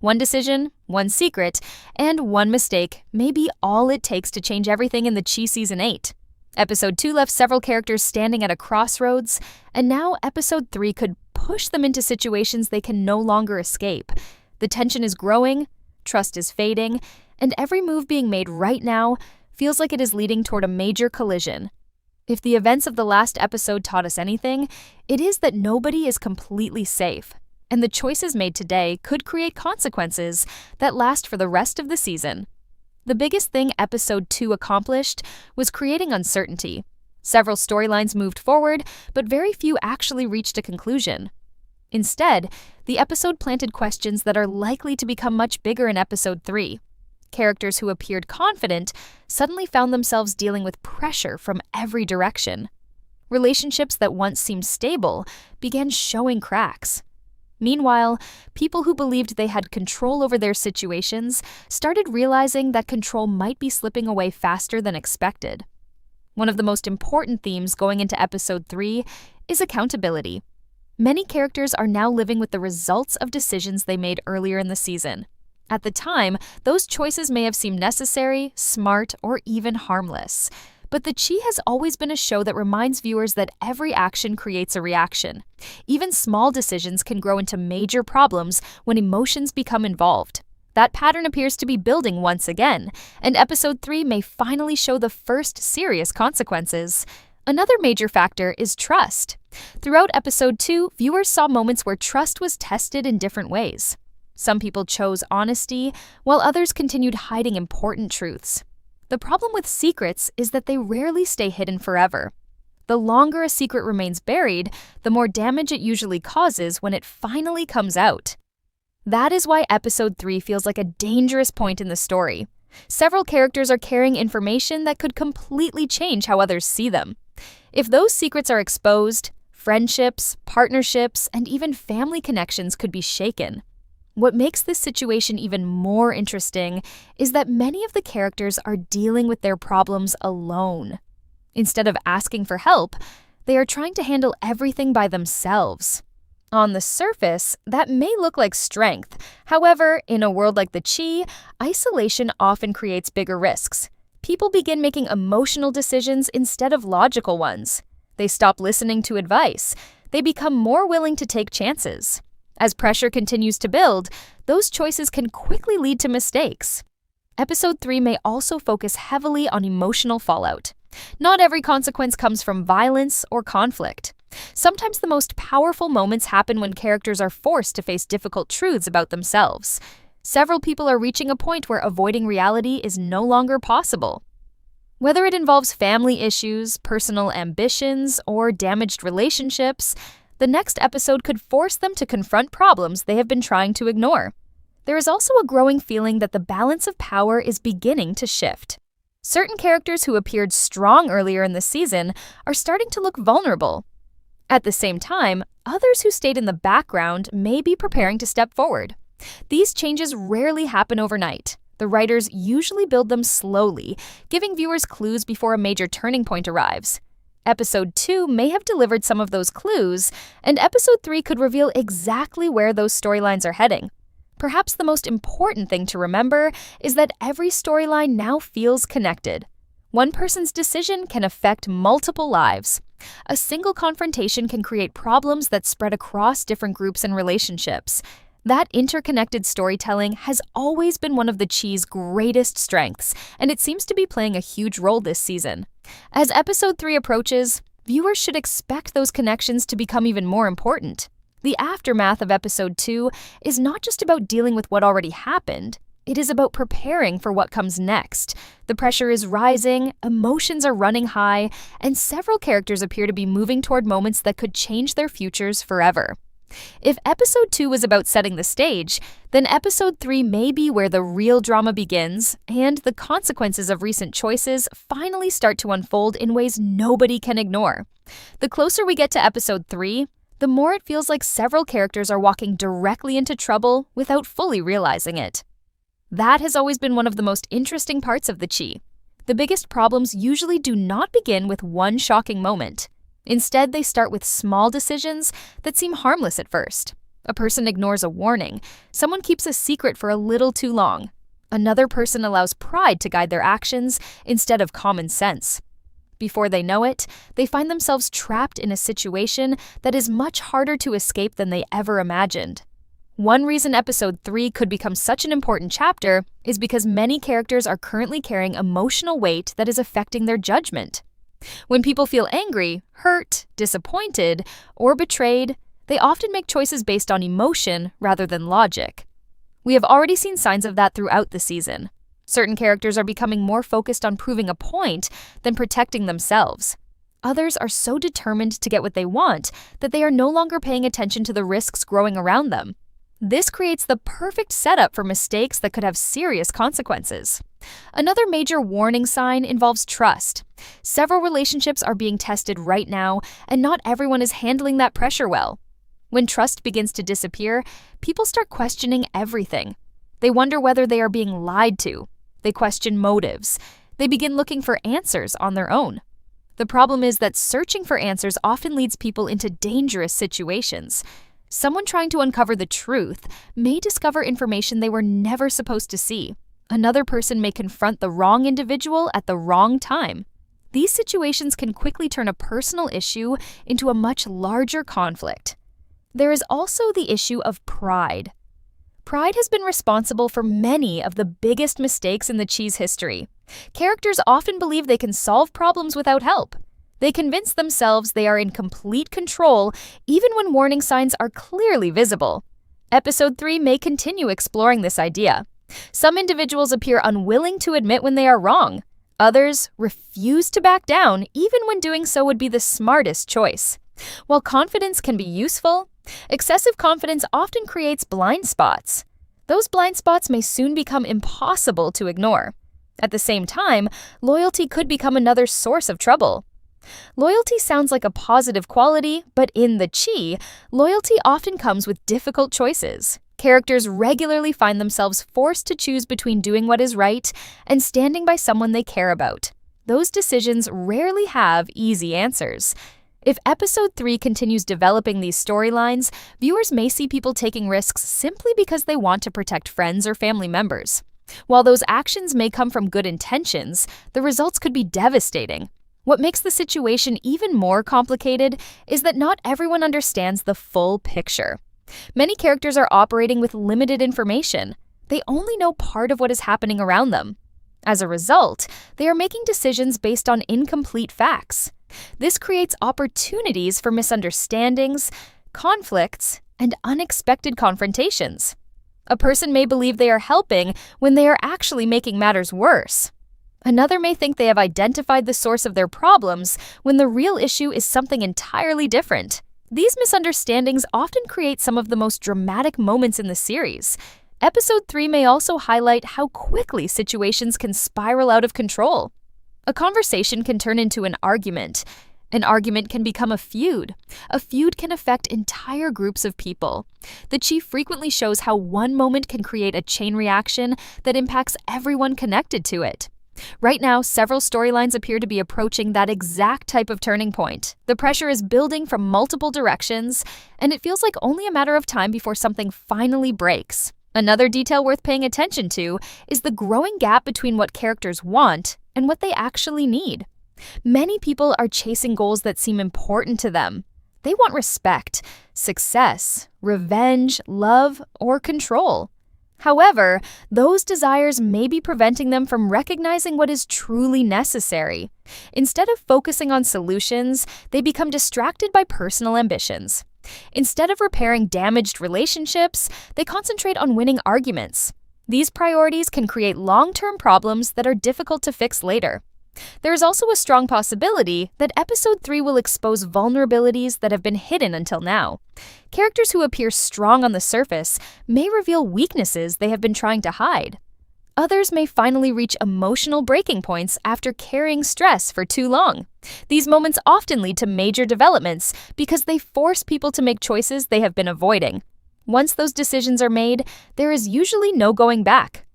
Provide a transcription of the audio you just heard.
One decision, one secret, and one mistake may be all it takes to change everything in the Chi Season 8. Episode 2 left several characters standing at a crossroads, and now Episode 3 could push them into situations they can no longer escape. The tension is growing, trust is fading, and every move being made right now feels like it is leading toward a major collision. If the events of the last episode taught us anything, it is that nobody is completely safe, and the choices made today could create consequences that last for the rest of the season. The biggest thing Episode 2 accomplished was creating uncertainty. Several storylines moved forward, but very few actually reached a conclusion. Instead, the episode planted questions that are likely to become much bigger in Episode 3. Characters who appeared confident suddenly found themselves dealing with pressure from every direction. Relationships that once seemed stable began showing cracks. Meanwhile, people who believed they had control over their situations started realizing that control might be slipping away faster than expected. One of the most important themes going into Episode 3 is accountability. Many characters are now living with the results of decisions they made earlier in the season. At the time, those choices may have seemed necessary, smart, or even harmless. But The Chi has always been a show that reminds viewers that every action creates a reaction. Even small decisions can grow into major problems when emotions become involved. That pattern appears to be building once again, and Episode 3 may finally show the first serious consequences. Another major factor is trust. Throughout Episode 2, viewers saw moments where trust was tested in different ways. Some people chose honesty, while others continued hiding important truths. The problem with secrets is that they rarely stay hidden forever. The longer a secret remains buried, the more damage it usually causes when it finally comes out. That is why Episode 3 feels like a dangerous point in the story. Several characters are carrying information that could completely change how others see them. If those secrets are exposed, friendships, partnerships, and even family connections could be shaken. What makes this situation even more interesting is that many of the characters are dealing with their problems alone. Instead of asking for help, they are trying to handle everything by themselves. On the surface, that may look like strength. However, in a world like the Chi, isolation often creates bigger risks. People begin making emotional decisions instead of logical ones. They stop listening to advice. They become more willing to take chances. As pressure continues to build, those choices can quickly lead to mistakes. Episode 3 may also focus heavily on emotional fallout. Not every consequence comes from violence or conflict. Sometimes the most powerful moments happen when characters are forced to face difficult truths about themselves. Several people are reaching a point where avoiding reality is no longer possible. Whether it involves family issues, personal ambitions, or damaged relationships, the next episode could force them to confront problems they have been trying to ignore. There is also a growing feeling that the balance of power is beginning to shift. Certain characters who appeared strong earlier in the season are starting to look vulnerable. At the same time, others who stayed in the background may be preparing to step forward. These changes rarely happen overnight. The writers usually build them slowly, giving viewers clues before a major turning point arrives. Episode 2 may have delivered some of those clues, and Episode 3 could reveal exactly where those storylines are heading. Perhaps the most important thing to remember is that every storyline now feels connected. One person's decision can affect multiple lives. A single confrontation can create problems that spread across different groups and relationships. That interconnected storytelling has always been one of the Chi's greatest strengths, and it seems to be playing a huge role this season. As Episode 3 approaches, viewers should expect those connections to become even more important. The aftermath of Episode 2 is not just about dealing with what already happened, it is about preparing for what comes next. The pressure is rising, emotions are running high, and several characters appear to be moving toward moments that could change their futures forever. If Episode 2 was about setting the stage, then Episode 3 may be where the real drama begins, and the consequences of recent choices finally start to unfold in ways nobody can ignore. The closer we get to Episode 3, the more it feels like several characters are walking directly into trouble without fully realizing it. That has always been one of the most interesting parts of the Chi. The biggest problems usually do not begin with one shocking moment. Instead, they start with small decisions that seem harmless at first. A person ignores a warning. Someone keeps a secret for a little too long. Another person allows pride to guide their actions instead of common sense. Before they know it, they find themselves trapped in a situation that is much harder to escape than they ever imagined. One reason episode 3 could become such an important chapter is because many characters are currently carrying emotional weight that is affecting their judgment. When people feel angry, hurt, disappointed, or betrayed, they often make choices based on emotion rather than logic. We have already seen signs of that throughout the season. Certain characters are becoming more focused on proving a point than protecting themselves. Others are so determined to get what they want that they are no longer paying attention to the risks growing around them. This creates the perfect setup for mistakes that could have serious consequences. Another major warning sign involves trust. Several relationships are being tested right now, and not everyone is handling that pressure well. When trust begins to disappear, people start questioning everything. They wonder whether they are being lied to. They question motives. They begin looking for answers on their own. The problem is that searching for answers often leads people into dangerous situations. Someone trying to uncover the truth may discover information they were never supposed to see. Another person may confront the wrong individual at the wrong time. These situations can quickly turn a personal issue into a much larger conflict. There is also the issue of pride. Pride has been responsible for many of the biggest mistakes in the cheese history. Characters often believe they can solve problems without help. They convince themselves they are in complete control even when warning signs are clearly visible. Episode 3 may continue exploring this idea. Some individuals appear unwilling to admit when they are wrong. Others refuse to back down even when doing so would be the smartest choice. While confidence can be useful, excessive confidence often creates blind spots. Those blind spots may soon become impossible to ignore. At the same time, loyalty could become another source of trouble. Loyalty sounds like a positive quality, but in the Chi, loyalty often comes with difficult choices. Characters regularly find themselves forced to choose between doing what is right and standing by someone they care about. Those decisions rarely have easy answers. If episode 3 continues developing these storylines, viewers may see people taking risks simply because they want to protect friends or family members. While those actions may come from good intentions, the results could be devastating. What makes the situation even more complicated is that not everyone understands the full picture. Many characters are operating with limited information. They only know part of what is happening around them. As a result, they are making decisions based on incomplete facts. This creates opportunities for misunderstandings, conflicts, and unexpected confrontations. A person may believe they are helping when they are actually making matters worse. Another may think they have identified the source of their problems when the real issue is something entirely different. These misunderstandings often create some of the most dramatic moments in the series. Episode 3 may also highlight how quickly situations can spiral out of control. A conversation can turn into an argument. An argument can become a feud. A feud can affect entire groups of people. The Chief frequently shows how one moment can create a chain reaction that impacts everyone connected to it. Right now, several storylines appear to be approaching that exact type of turning point. The pressure is building from multiple directions, and it feels like only a matter of time before something finally breaks. Another detail worth paying attention to is the growing gap between what characters want and what they actually need. Many people are chasing goals that seem important to them. They want respect, success, revenge, love, or control. However, those desires may be preventing them from recognizing what is truly necessary. Instead of focusing on solutions, they become distracted by personal ambitions. Instead of repairing damaged relationships, they concentrate on winning arguments. These priorities can create long-term problems that are difficult to fix later. There is also a strong possibility that episode 3 will expose vulnerabilities that have been hidden until now. Characters who appear strong on the surface may reveal weaknesses they have been trying to hide. Others may finally reach emotional breaking points after carrying stress for too long. These moments often lead to major developments because they force people to make choices they have been avoiding. Once those decisions are made, there is usually no going back.